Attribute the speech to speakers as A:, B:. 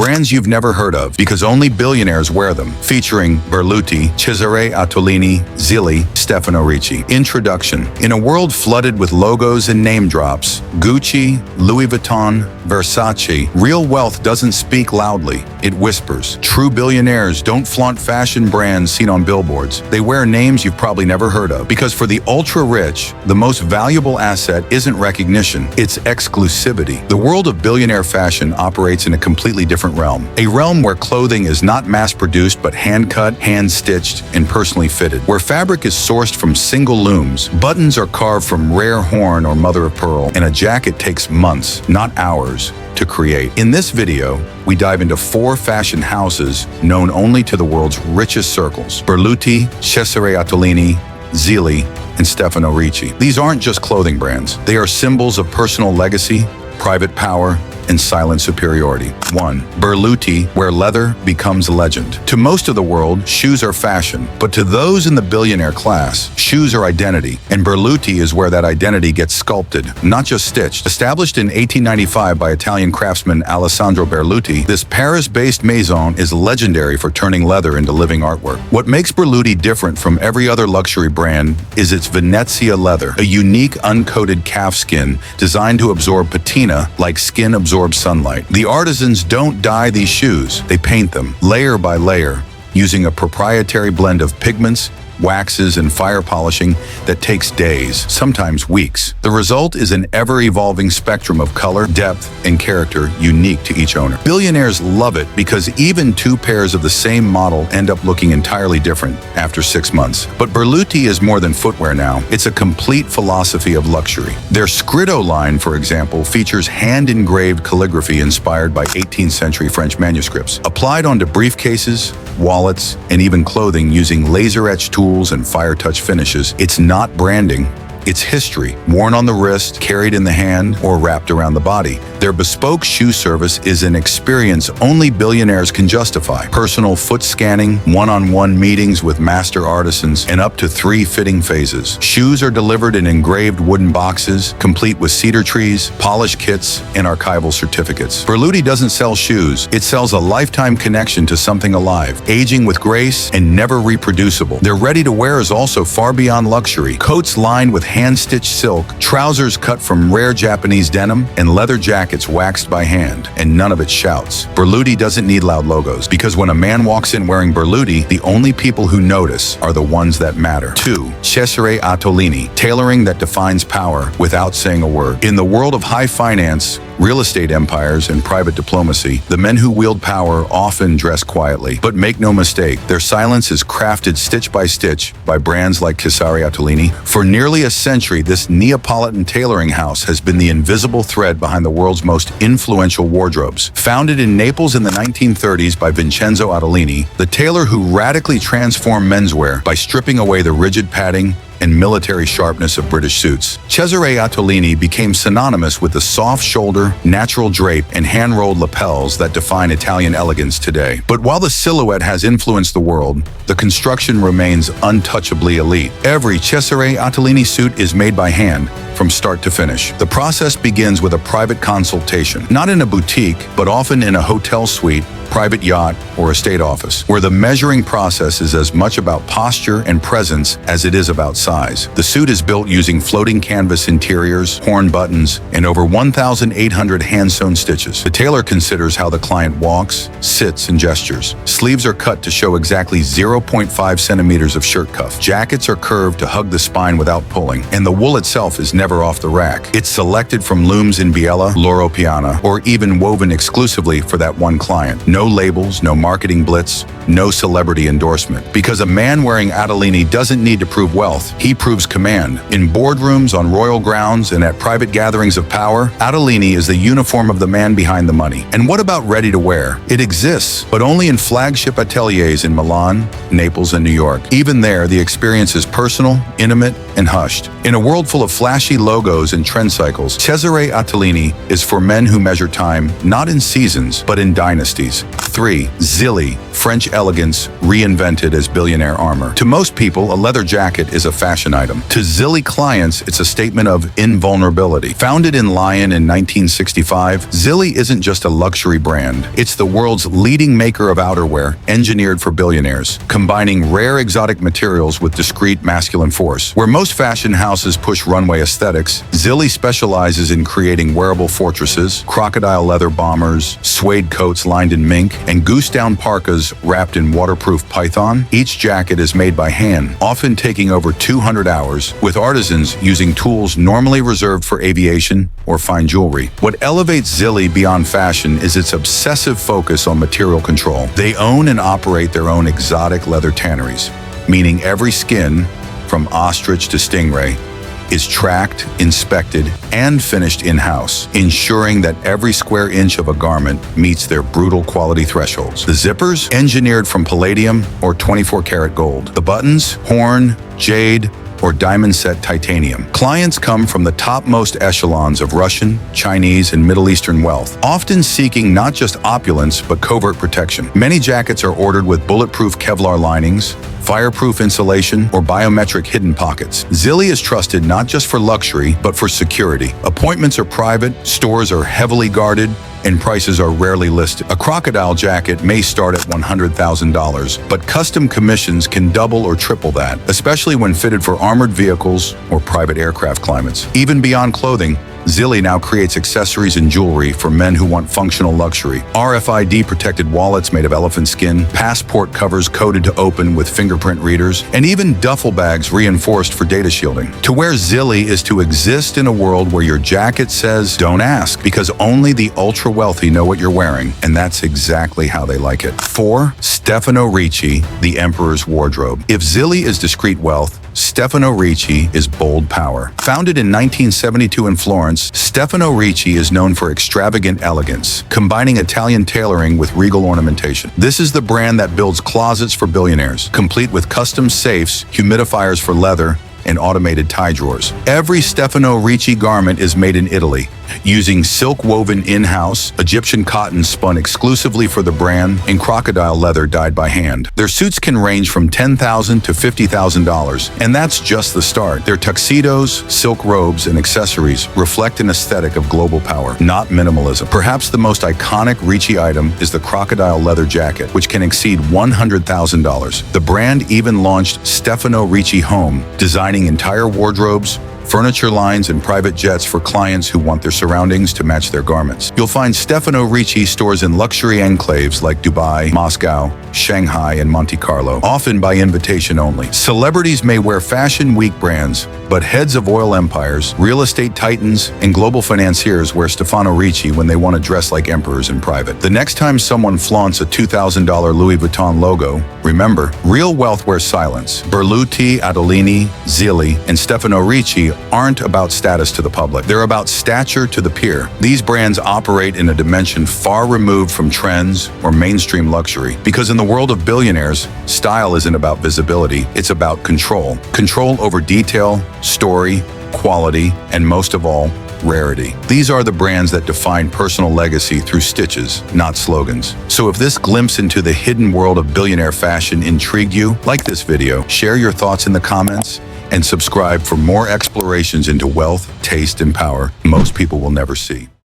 A: Brands you've never heard of because only billionaires wear them. Featuring Berluti, Cesare Attolini, Zilli, Stefano Ricci. Introduction. In a world flooded with logos and name drops, Gucci, Louis Vuitton, Versace, real wealth doesn't speak loudly, it whispers. True billionaires don't flaunt fashion brands seen on billboards. They wear names you've probably never heard of. Because for the ultra-rich, the most valuable asset isn't recognition, it's exclusivity. The world of billionaire fashion operates in a completely different realm. A realm where clothing is not mass-produced but hand-cut, hand-stitched, and personally fitted. Where fabric is sourced from single looms, buttons are carved from rare horn or mother of pearl, and a jacket takes months, not hours, to create. In this video, we dive into 4 fashion houses known only to the world's richest circles: Berluti, Cesare Attolini, Zilli, and Stefano Ricci. These aren't just clothing brands. They are symbols of personal legacy, private power, and silent superiority. 1. Berluti, where leather becomes legend. To most of the world, shoes are fashion, but to those in the billionaire class, shoes are identity, and Berluti is where that identity gets sculpted, not just stitched. Established in 1895 by Italian craftsman Alessandro Berluti, this Paris-based maison is legendary for turning leather into living artwork. What makes Berluti different from every other luxury brand is its Venezia leather, a unique uncoated calf skin designed to absorb patina like skin absorbs sunlight. The artisans don't dye these shoes, they paint them, layer by layer, using a proprietary blend of pigments, waxes, and fire polishing that takes days, sometimes weeks. The result is an ever-evolving spectrum of color, depth, and character unique to each owner. Billionaires love it because even 2 pairs of the same model end up looking entirely different after 6 months. But Berluti is more than footwear now. It's a complete philosophy of luxury. Their Scrido line, for example, features hand-engraved calligraphy inspired by 18th century French manuscripts, applied onto briefcases, wallets, and even clothing using laser-etched tools and fire-touch finishes. It's not branding, it's history, worn on the wrist, carried in the hand, or wrapped around the body. Their bespoke shoe service is an experience only billionaires can justify. Personal foot scanning, one-on-one meetings with master artisans, and up to 3 fitting phases. Shoes are delivered in engraved wooden boxes, complete with cedar trees, polish kits, and archival certificates. Berluti doesn't sell shoes, it sells a lifetime connection to something alive, aging with grace, and never reproducible. Their ready-to-wear is also far beyond luxury. Coats lined with hand-stitched silk, trousers cut from rare Japanese denim, and leather jackets waxed by hand, and none of it shouts. Berluti doesn't need loud logos, because when a man walks in wearing Berluti, the only people who notice are the ones that matter. 2. Cesare Attolini, tailoring that defines power without saying a word. In the world of high finance, real estate empires, and private diplomacy, the men who wield power often dress quietly. But make no mistake, their silence is crafted stitch by stitch by brands like Cesare Attolini. For nearly a century, this Neapolitan tailoring house has been the invisible thread behind the world's most influential wardrobes. Founded in Naples in the 1930s by Vincenzo Attolini, the tailor who radically transformed menswear by stripping away the rigid padding and military sharpness of British suits. Cesare Attolini became synonymous with the soft shoulder, natural drape, and hand-rolled lapels that define Italian elegance today. But while the silhouette has influenced the world, the construction remains untouchably elite. Every Cesare Attolini suit is made by hand, from start to finish. The process begins with a private consultation, not in a boutique, but often in a hotel suite, private yacht, or estate office, where the measuring process is as much about posture and presence as it is about size. The suit is built using floating canvas interiors, horn buttons, and over 1,800 hand-sewn stitches. The tailor considers how the client walks, sits, and gestures. Sleeves are cut to show exactly 0.5 centimeters of shirt cuff. Jackets are curved to hug the spine without pulling, and the wool itself is never off the rack. It's selected from looms in Biella, Loro Piana, or even woven exclusively for that one client. No labels, no marketing blitz, no celebrity endorsement. Because a man wearing Attolini doesn't need to prove wealth, he proves command. In boardrooms, on royal grounds, and at private gatherings of power, Attolini is the uniform of the man behind the money. And what about ready-to-wear? It exists, but only in flagship ateliers in Milan, Naples, and New York. Even there, the experience is personal, intimate, and hushed. In a world full of flashy fancy logos and trend cycles, Cesare Attolini is for men who measure time not in seasons, but in dynasties. 3. Zilli, French elegance reinvented as billionaire armor. To most people, a leather jacket is a fashion item. To Zilli clients, it's a statement of invulnerability. Founded in Lyon in 1965, Zilli isn't just a luxury brand. It's the world's leading maker of outerwear, engineered for billionaires, combining rare exotic materials with discreet masculine force. Where most fashion houses push runway aesthetics, Zilli specializes in creating wearable fortresses, crocodile leather bombers, suede coats lined in mink, and goose-down parkas wrapped in waterproof python. Each jacket is made by hand, often taking over 200 hours, with artisans using tools normally reserved for aviation or fine jewelry. What elevates Zilli beyond fashion is its obsessive focus on material control. They own and operate their own exotic leather tanneries, meaning every skin, from ostrich to stingray, is tracked, inspected, and finished in-house, ensuring that every square inch of a garment meets their brutal quality thresholds. The zippers, engineered from palladium or 24-karat gold. The buttons, horn, jade, or diamond-set titanium. Clients come from the topmost echelons of Russian, Chinese, and Middle Eastern wealth, often seeking not just opulence, but covert protection. Many jackets are ordered with bulletproof Kevlar linings, fireproof insulation, or biometric hidden pockets. Zilli is trusted not just for luxury, but for security. Appointments are private, stores are heavily guarded, and prices are rarely listed. A crocodile jacket may start at $100,000, but custom commissions can double or triple that, especially when fitted for armored vehicles or private aircraft climates. Even beyond clothing, Zilli now creates accessories and jewelry for men who want functional luxury. RFID-protected wallets made of elephant skin, passport covers coded to open with fingerprint readers, and even duffel bags reinforced for data shielding. To wear Zilli is to exist in a world where your jacket says, "Don't ask," because only the ultra-wealthy know what you're wearing, and that's exactly how they like it. 4. Stefano Ricci, the Emperor's Wardrobe. If Zilli is discreet wealth, Stefano Ricci is bold power. Founded in 1972 in Florence, Stefano Ricci is known for extravagant elegance, combining Italian tailoring with regal ornamentation. This is the brand that builds closets for billionaires, complete with custom safes, humidifiers for leather, and automated tie drawers. Every Stefano Ricci garment is made in Italy, using silk woven in-house, Egyptian cotton spun exclusively for the brand, and crocodile leather dyed by hand. Their suits can range from $10,000 to $50,000, and that's just the start. Their tuxedos, silk robes, and accessories reflect an aesthetic of global power, not minimalism. Perhaps the most iconic Ricci item is the crocodile leather jacket, which can exceed $100,000. The brand even launched Stefano Ricci Home, designing entire wardrobes, furniture lines, and private jets for clients who want their surroundings to match their garments. You'll find Stefano Ricci stores in luxury enclaves like Dubai, Moscow, Shanghai, and Monte Carlo, often by invitation only. Celebrities may wear fashion week brands, but heads of oil empires, real estate titans, and global financiers wear Stefano Ricci when they want to dress like emperors in private. The next time someone flaunts a $2,000 Louis Vuitton logo, remember, real wealth wears silence. Berluti, Attolini, Zilli, and Stefano Ricci aren't about status to the public. They're about stature to the peer. These brands operate in a dimension far removed from trends or mainstream luxury. Because in the world of billionaires, style isn't about visibility, it's about control. Control over detail, story, quality, and most of all, rarity. These are the brands that define personal legacy through stitches, not slogans. So if this glimpse into the hidden world of billionaire fashion intrigued you, like this video, share your thoughts in the comments, and subscribe for more explorations into wealth, taste, and power most people will never see.